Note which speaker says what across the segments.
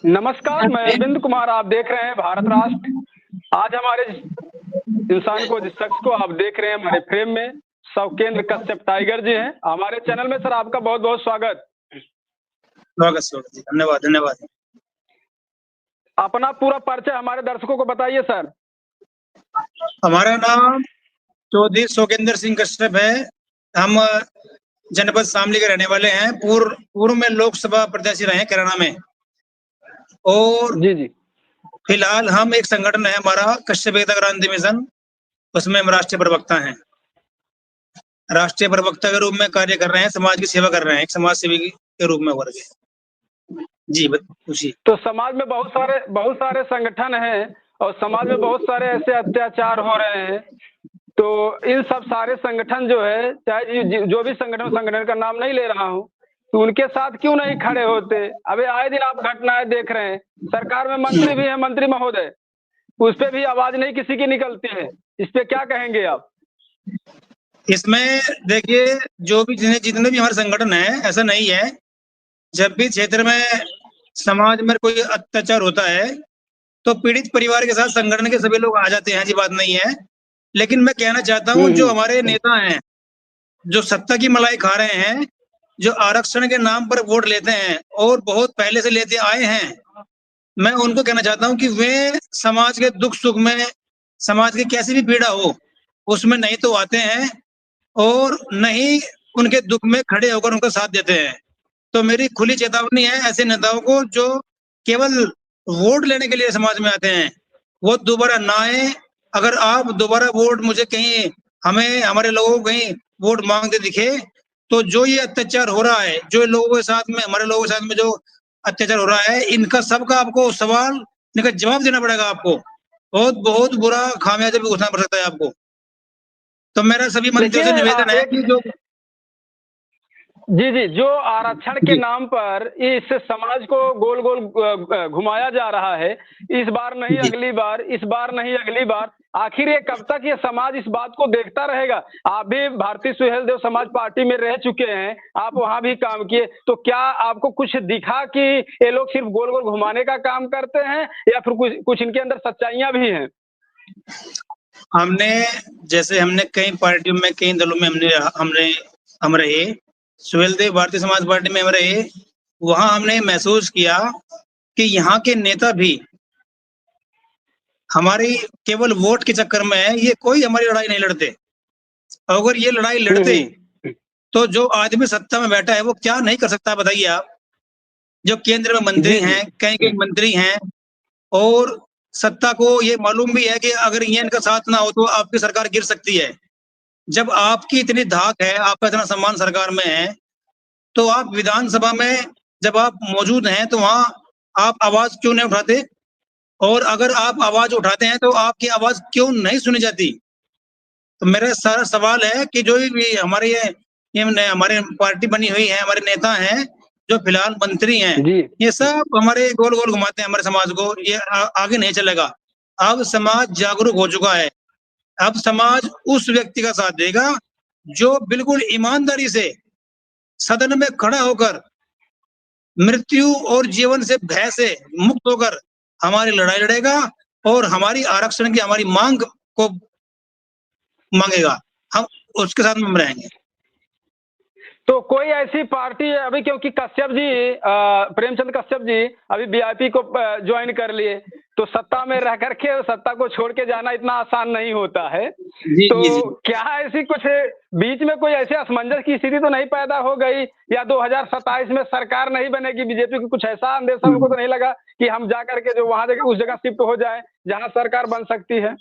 Speaker 1: नमस्कार, मैं अरविंद कुमार। आप देख रहे हैं भारत राष्ट्र। आज हमारे इंसान को, जिस शख्स को आप देख रहे हैं हमारे फ्रेम में, सौकेंद्र कश्यप टाइगर जी हैं। हमारे चैनल में सर आपका बहुत बहुत स्वागत।
Speaker 2: स्वागत स्वागत जी, धन्यवाद धन्यवाद।
Speaker 1: अपना पूरा परिचय हमारे दर्शकों को बताइए सर।
Speaker 2: हमारा नाम चौधरी सौकेंद्र सिंह कश्यप है। हम जनपद शामली के रहने वाले हैं। पूर्व में लोकसभा प्रत्याशी रहे कैराना में, और
Speaker 1: जी जी।
Speaker 2: फिलहाल हम एक संगठन है हमारा कश्यप एकता क्रांति मिशन, उसमें हम राष्ट्रीय प्रवक्ता हैं। राष्ट्रीय प्रवक्ता के रूप में कार्य कर रहे हैं, समाज की सेवा कर रहे हैं, एक समाज सेवी के रूप में हो रहे हैं। जी पूछिए।
Speaker 1: तो समाज में बहुत सारे संगठन हैं और समाज में बहुत सारे ऐसे अत्याचार हो रहे हैं। तो इन सब सारे संगठन जो है, चाहे जो भी संगठन का नाम नहीं ले रहा हूँ, तो उनके साथ क्यों नहीं खड़े होते? अबे आए दिन आप घटनाएं देख रहे हैं। सरकार में मंत्री भी है, मंत्री महोदय, उस पर भी आवाज नहीं किसी की निकलती है। इस पे क्या कहेंगे आप?
Speaker 2: इसमें देखिए, जो भी जितने भी हमारे संगठन है, ऐसा नहीं है, जब भी क्षेत्र में समाज में कोई अत्याचार होता है तो पीड़ित परिवार के साथ संगठन के सभी लोग आ जाते हैं, ऐसी बात नहीं है। लेकिन मैं कहना चाहता हूँ, जो हमारे नेता हैं, जो सत्ता की मलाई खा रहे हैं, जो आरक्षण के नाम पर वोट लेते हैं और बहुत पहले से लेते आए हैं, मैं उनको कहना चाहता हूँ कि वे समाज के दुख सुख में, समाज की कैसी भी पीड़ा हो, उसमें नहीं तो आते हैं और नहीं उनके दुख में खड़े होकर उनका साथ देते हैं। तो मेरी खुली चेतावनी है ऐसे नेताओं को जो केवल वोट लेने के लिए समाज में आते हैं, वो दोबारा ना आए। अगर आप दोबारा वोट मुझे कहीं, हमारे लोगों को कहीं वोट मांगते दिखे, तो जो ये अत्याचार हो रहा है, जो लोगों के साथ में, हमारे लोगों के साथ में जो अत्याचार हो रहा है, इनका सबका आपको सवाल, इनका जवाब देना पड़ेगा। आपको बहुत बहुत बुरा खामियाजा भी उठाना पड़ सकता है आपको। तो मेरा सभी मंत्रियों से निवेदन है कि जो
Speaker 1: जी, जो आरक्षण के नाम पर इस समाज को गोल गोल घुमाया जा रहा है, इस बार नहीं अगली बार, इस बार नहीं अगली बार, आखिर ये कब तक ये समाज इस बात को देखता रहेगा? आप भी भारतीय सुहेल देव समाज पार्टी में रह चुके हैं, आप वहां भी काम किए, तो क्या आपको कुछ दिखा कि ये लोग सिर्फ गोल गोल घुमाने का काम करते हैं, या फिर कुछ इनके अंदर सच्चाइयां भी हैं?
Speaker 2: हमने कई पार्टियों में, कई दलों में हम रहे, सुहेल देव भारतीय समाज पार्टी में हम रहे। वहां हमने महसूस किया कि यहाँ के नेता भी हमारी केवल वोट के चक्कर में है, ये कोई हमारी लड़ाई नहीं लड़ते। अगर ये लड़ाई लड़ते तो जो आदमी सत्ता में बैठा है वो क्या नहीं कर सकता, बताइए आप। जो केंद्र में मंत्री हैं, कई मंत्री हैं, और सत्ता को ये मालूम भी है कि अगर ये इनका साथ ना हो तो आपकी सरकार गिर सकती है। जब आपकी इतनी धाक है, आपका इतना सम्मान सरकार में है, तो आप विधानसभा में जब आप मौजूद हैं तो वहां आप आवाज क्यों नहीं उठाते? और अगर आप आवाज उठाते हैं तो आपकी आवाज क्यों नहीं सुनी जाती? तो मेरा सारा सवाल है कि जो भी हमारे पार्टी बनी हुई है, हमारे नेता हैं, जो फिलहाल मंत्री हैं, ये सब हमारे गोल गोल घुमाते हैं हमारे समाज को। ये आगे नहीं चलेगा। अब समाज जागरूक हो चुका है। अब समाज उस व्यक्ति का साथ देगा जो बिल्कुल ईमानदारी से सदन में खड़ा होकर मृत्यु और जीवन से भय से मुक्त होकर हमारी लड़ाई लड़ेगा और हमारी आरक्षण की, हमारी मांग को मांगेगा। हम उसके साथ में हम रहेंगे।
Speaker 1: तो कोई ऐसी पार्टी है अभी, क्योंकि कश्यप जी, प्रेमचंद कश्यप जी अभी वीआईपी को ज्वाइन कर लिए, तो सत्ता में रह करके सत्ता को छोड़ के जाना इतना आसान नहीं होता है। तो क्या ऐसी कुछ बीच में कोई ऐसे असमंजस की स्थिति तो नहीं पैदा हो गई, या 2027 में सरकार नहीं बनेगी बीजेपी की, कुछ ऐसा अंदेशा उनको तो नहीं लगा कि हम जा करके जो वहां उस जगह शिफ्ट हो जाए जहां सरकार बन सकती है?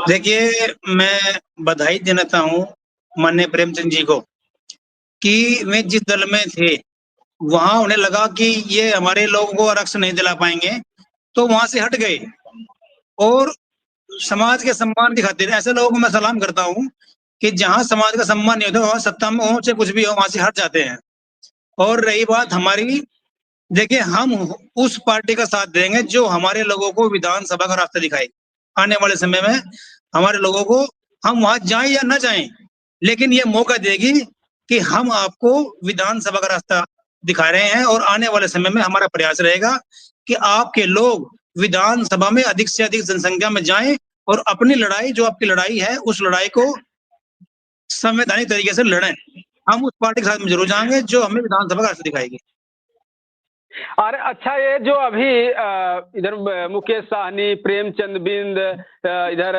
Speaker 2: देखिए, मैं बधाई देना हूँ माननीय प्रेमचंद जी को कि वे जिस दल में थे वहां उन्हें लगा कि ये हमारे लोगों को आरक्षण नहीं दिला पाएंगे, तो वहां से हट गए और समाज के सम्मान की खातिर ऐसे लोगों को मैं सलाम करता हूं कि जहां समाज का सम्मान नहीं होता, वहां सत्ता में हो चाहे कुछ भी हो, वहां से हट जाते हैं। और रही बात हमारी, देखिए, हम उस पार्टी का साथ देंगे जो हमारे लोगों को विधानसभा का रास्ता दिखाए। आने वाले समय में हमारे लोगों को, हम वहां जाएं या ना जाएं, लेकिन ये मौका देगी कि हम आपको विधानसभा का रास्ता दिखा रहे हैं, और आने वाले समय में हमारा प्रयास रहेगा कि आपके लोग विधानसभा में अधिक से अधिक जनसंख्या में जाएं और अपनी लड़ाई, जो आपकी लड़ाई है, उस लड़ाई को संवैधानिक तरीके से लड़ें। हम उस पार्टी के साथ में जरूर जाएंगे जो हमें विधानसभा का रास्ता दिखाएगी।
Speaker 1: अरे अच्छा, ये जो अभी इधर मुकेश साहनी, प्रेमचंद बिंद, इधर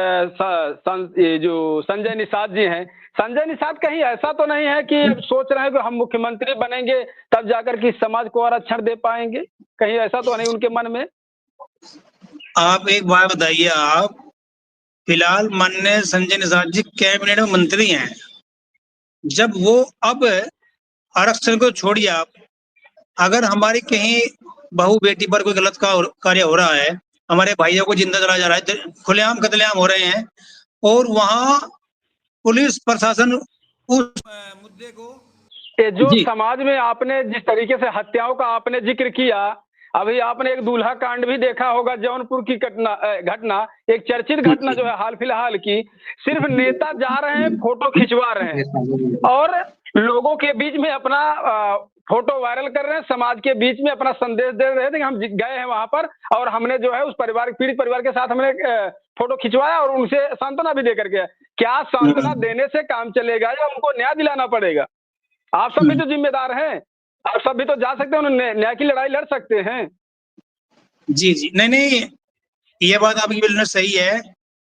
Speaker 1: ये जो संजय निषाद जी हैं, संजय निषाद कहीं ऐसा तो नहीं है कि अब सोच रहे हैं कि हम मुख्यमंत्री बनेंगे तब जाकर के समाज को आरक्षण दे पाएंगे? कहीं ऐसा तो नहीं उनके मन में?
Speaker 2: आप एक बात बताइए, आप फिलहाल माननीय संजय निषाद जी कैबिनेट में मंत्री हैं, जब वो अब आरक्षण को छोड़िए आप, अगर हमारी कहीं बहू बेटी पर कोई गलत कार्य हो रहा है, हमारे भाइयों को जिंदा जलाया जा रहा है, खुलेआम कत्लेआम हो रहे हैं, और वहां पुलिस प्रशासन उस मुद्दे को,
Speaker 1: ये जो समाज में आपने जिस तरीके से हत्याओं का आपने जिक्र किया, अभी आपने एक दूल्हा कांड भी देखा होगा, जौनपुर की घटना, एक चर्चित घटना जो है हाल फिलहाल की, सिर्फ नेता जा रहे हैं, फोटो खिंचवा रहे हैं और लोगों के बीच में अपना फोटो वायरल कर रहे हैं, समाज के बीच में अपना संदेश दे रहे थे कि हम गए हैं वहां पर और हमने जो है उस परिवार, पीड़ित परिवार के साथ हमने फोटो खिंचवाया और उनसे सांत्वना भी देकर के। क्या सांत्वना देने से काम चलेगा या उनको न्याय दिलाना पड़ेगा? आप सब भी तो जिम्मेदार हैं, आप सब भी तो जा सकते हैं, न्याय की लड़ाई लड़ सकते हैं।
Speaker 2: जी जी, नहीं, ये बात आपकी बिल्कुल सही है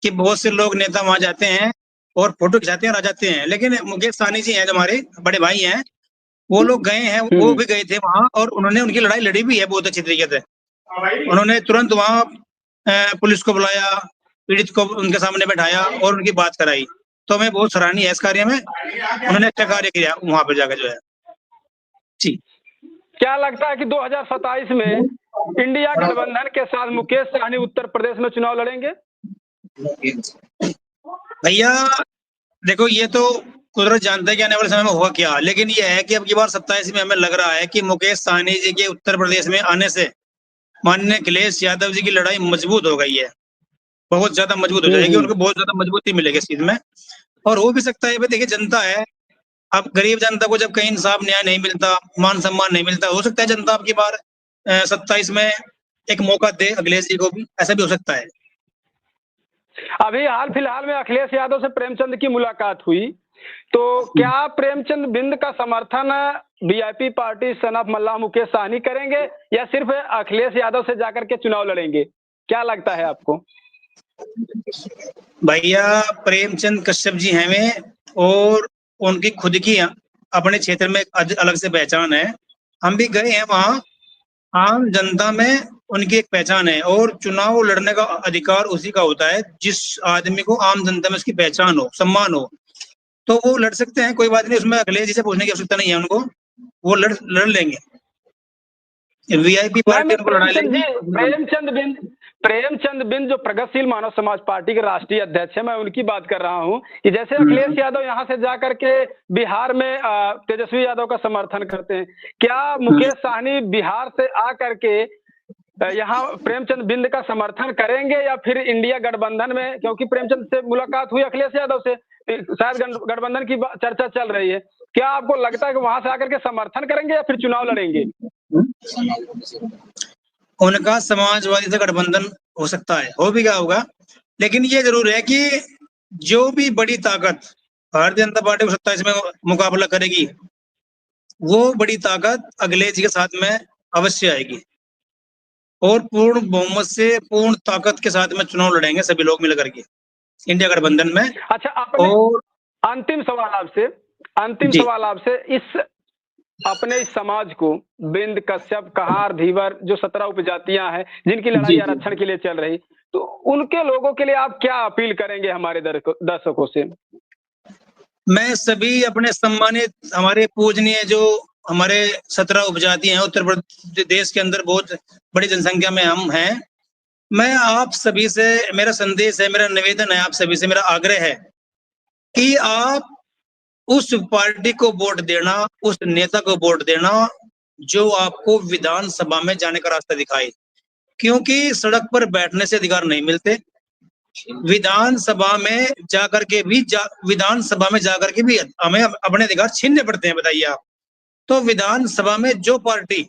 Speaker 2: कि बहुत से लोग नेता वहां जाते हैं और फोटो खिंचाते हैं और आ जाते हैं, लेकिन मुकेश सहनी जी हैं, हमारे बड़े भाई हैं, वो लोग गए हैं, वो भी गए थे वहां और उन्होंने उनकी लड़ाई लड़ी भी है बहुत अच्छी तरीके से। उन्होंने तुरंत वहां पुलिस को बुलाया, पीड़ित को उनके सामने बैठाया और उनकी बात कराई, तो हमें बहुत सराहनीय है इस कार्य में, उन्होंने अच्छा कार्य किया वहां पर जाकर जो है। जी,
Speaker 1: क्या लगता है कि 2027 में इंडिया गठबंधन के साथ मुकेश सहनी उत्तर प्रदेश में चुनाव लड़ेंगे?
Speaker 2: भैया देखो, ये तो कुदरत जानता है कि आने वाले समय में होगा क्या, लेकिन ये है कि अब की बार 27 में हमें लग रहा है कि मुकेश सहनी जी के उत्तर प्रदेश में आने से माननीय अखिलेश यादव जी की लड़ाई मजबूत हो गई है, बहुत ज्यादा मजबूत हो जाएगी, उनको बहुत ज्यादा मजबूती मिलेगी इस चीज में। और हो भी सकता है, देखिए जनता है, अब गरीब जनता को जब कहीं इंसाफ न्याय नहीं मिलता, मान सम्मान नहीं मिलता, हो सकता है जनता अब की बार 27 में एक मौका दे अखिलेश जी को भी, ऐसा भी हो सकता है।
Speaker 1: अभी हाल फिलहाल में अखिलेश यादव से प्रेमचंद की मुलाकात हुई, तो क्या प्रेमचंद बिंद का समर्थन वीआईपी पार्टी सन ऑफ मल्लाह मुकेश सहनी करेंगे या सिर्फ अखिलेश यादव से जाकर के चुनाव लड़ेंगे? क्या लगता है आपको?
Speaker 2: भैया प्रेमचंद कश्यप जी हैं वे, और उनकी खुद की अपने क्षेत्र में अलग से पहचान है, हम भी गए हैं वहां, आम जनता में उनकी एक पहचान है और चुनाव लड़ने का अधिकार उसी का होता है जिस आदमी को आम जनता में उसकी पहचान हो, सम्मान हो, तो वो लड़ सकते हैं, कोई बात नहीं, उसमें अखिलेश जी से पूछने की आवश्यकता नहीं है उनको, वो लड़ लेंगे। वीआईपी पार्टी उनको लड़ा लेगी।
Speaker 1: प्रेमचंद बिंद जो प्रगतिशील मानव समाज पार्टी के राष्ट्रीय अध्यक्ष है, मैं उनकी बात कर रहा हूं कि जैसे अखिलेश यादव यहां से जाकर के बिहार में तेजस्वी यादव का समर्थन करते हैं, क्या मुकेश सहनी बिहार से आकर के यहाँ प्रेमचंद बिंद का समर्थन करेंगे या फिर इंडिया गठबंधन में, क्योंकि प्रेमचंद से मुलाकात हुई अखिलेश यादव से, शायद गठबंधन की चर्चा चल रही है, क्या आपको लगता है कि वहां से आकर के समर्थन करेंगे या फिर चुनाव लड़ेंगे?
Speaker 2: उनका समाजवादी से गठबंधन हो सकता है, हो भी क्या होगा, लेकिन ये जरूर है कि जो भी बड़ी ताकत भारतीय जनता पार्टी को 27 में मुकाबला करेगी, वो बड़ी ताकत अखिलेश जी के साथ में अवश्य आएगी और पूर्ण बहुमत से, पूर्ण ताकत के साथ में चुनाव लड़ेंगे सभी लोग मिलकर के इंडिया गठबंधन में।
Speaker 1: अच्छा, और अंतिम सवाल आपसे, इस अपने इस समाज को बिंद, कश्यप, कहार, धीवर जो 17 उपजातियां हैं जिनकी लड़ाई आरक्षण के लिए चल रही, तो उनके लोगों के लिए आप क्या अपील करेंगे हमारे दर्शकों से?
Speaker 2: मैं सभी अपने सम्मानित, हमारे पूजनीय जो हमारे 17 उपजाति हैं उत्तर प्रदेश के अंदर, बहुत बड़ी जनसंख्या में हम हैं, मैं आप सभी से मेरा संदेश है, मेरा निवेदन है, आप सभी से मेरा आग्रह है कि आप उस पार्टी को वोट देना, उस नेता को वोट देना जो आपको विधानसभा में जाने का रास्ता दिखाए, क्योंकि सड़क पर बैठने से अधिकार नहीं मिलते, विधानसभा में जाकर के भी हमें अपने अधिकार छीनने पड़ते हैं, बताइए आप। तो विधानसभा में जो पार्टी,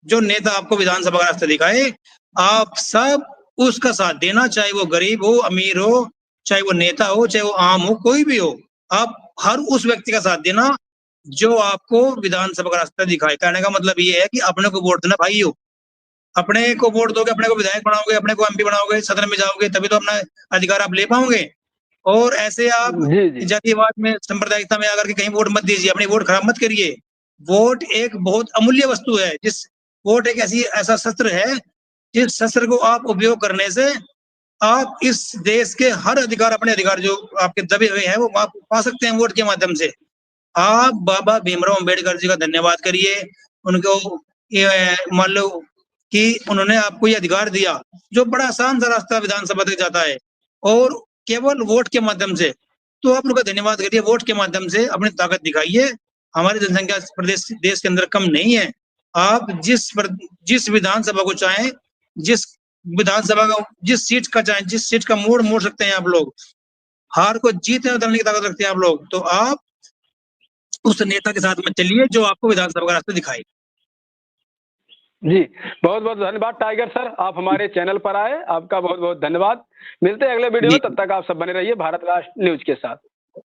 Speaker 2: जो नेता आपको विधानसभा का रास्ता दिखाए, आप सब उसका साथ देना, चाहे वो गरीब हो, अमीर हो, चाहे वो नेता हो, चाहे वो आम हो, कोई भी हो। आप हर उस व्यक्ति का साथ देना जो आपको विधानसभा का रास्ता दिखाए। कहने का मतलब ये है कि अपने को वोट देना भाई हो, अपने को वोट दोगे, अपने को विधायक बनाओगे, अपने को एमपी बनाओगे, सदन में जाओगे, तभी तो अपना अधिकार आप ले पाओगे। और ऐसे आप
Speaker 1: जी जी
Speaker 2: जातिवाद में, सांप्रदायिकता में आकर के कहीं वोट मत दीजिए, अपनी वोट खराब मत करिए। वोट एक बहुत अमूल्य वस्तु है, वोट एक ऐसा शस्त्र है जिस शस्त्र को आप उपयोग करने से आप इस देश के हर अधिकार, अपने अधिकार जो आपके दबे हुए हैं, वो आप पा सकते हैं वोट के माध्यम से। आप बाबा भीमराव अंबेडकर जी का धन्यवाद करिए, उनको मान लो कि उन्होंने आपको ये अधिकार दिया, जो बड़ा आसान सा रास्ता विधानसभा तक जाता है, और केवल वोट के माध्यम से। तो आप उनका धन्यवाद करिए, वोट के माध्यम से अपनी ताकत दिखाइए। हमारी जनसंख्या प्रदेश देश के अंदर कम नहीं है। आप जिस विधानसभा को चाहें, जिस विधानसभा का जिस सीट का चाहें, जिस सीट का मोड़ सकते हैं आप लोग। हार को जीत में बदलने की ताकत रखते हैं आप लोग। तो आप उस नेता के साथ में चलिए जो आपको विधानसभा का रास्ता दिखाए।
Speaker 1: जी, बहुत बहुत धन्यवाद टाइगर सर, आप हमारे चैनल पर आए, आपका बहुत बहुत धन्यवाद। मिलते हैं अगले वीडियो में, तब तक आप सब बने रहिए भारत राष्ट्र न्यूज के साथ।